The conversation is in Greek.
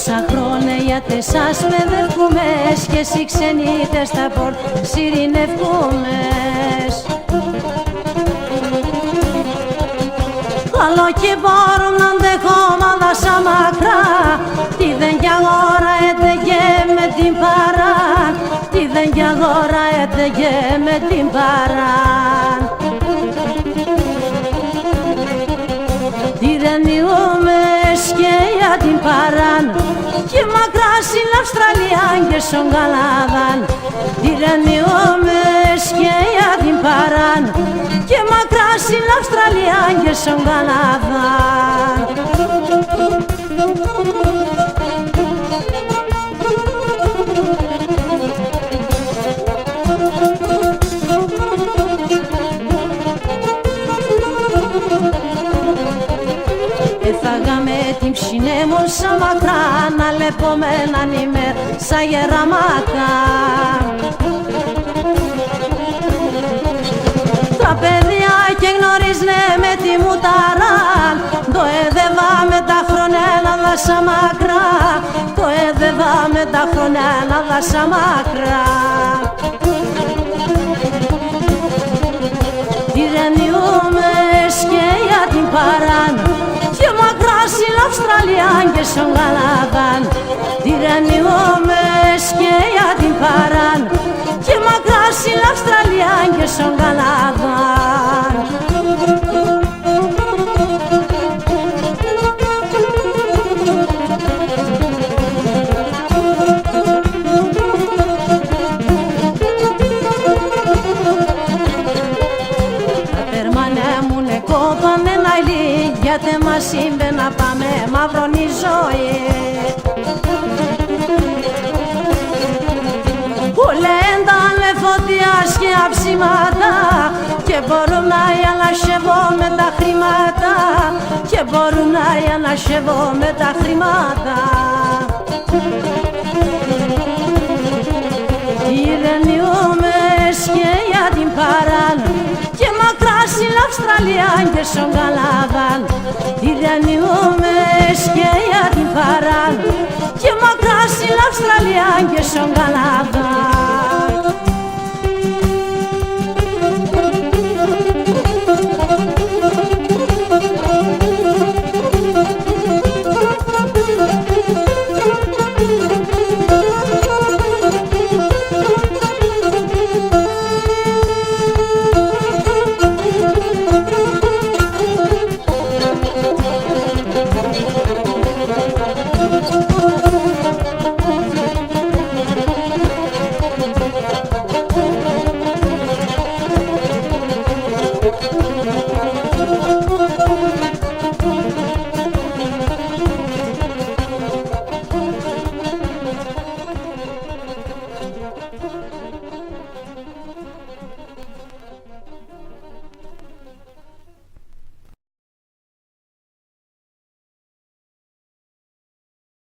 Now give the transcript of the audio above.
Τόσα χρόνια γιατί σας παιδεύκουμες και εσύ ξενίτες στα πόρτ σιρηνεύκουμες. Καλό και μπορώ να αντέχω μάδα σαν μακρά, τι δεν κι αγορά έτεγε με την παράν, τι δεν κι αγορά έτεγε με την παράν. Τυρενιούμες και για την παράν και μακρά στην Αυστραλία και στον Καναδάν. Τυρενιούμες και για την παράν και μακρά στην Αυστραλία και στον Καναδάν. Έφαγαμε την ψινέ μου σαν μακρά, να λεπούμε έναν ημέρ σαν γεραμάκα. Τα παιδιά και γνωρίζνε με τη μουταράν, το έδεβα με τα χρόνια να δάσα μακρά, το έδεβα με τα χρόνια να δάσα μακρά. Τυρενιούμες και για την παράν και μακρά στην Αυστραλία και στον Καναδάν. Τυρενιούμες και για την παράν και μακρά στην Αυστραλία και στον Καναδάν. Γιατί μας είπε να πάμε μαύρονη ζωή. Που λένε τα φωτιάς και αψήματα και μπορούν να ανασχεύω με τα χρήματα, και μπορούν να ανασχεύω με τα χρήματα. Τυρενιούμες και για την παράν και μακρά στην Αυστραλία και στον Καναδάν. Τυρενιούμες και για την παράν και μακρά στην Αυστραλία και στον Καναδάν.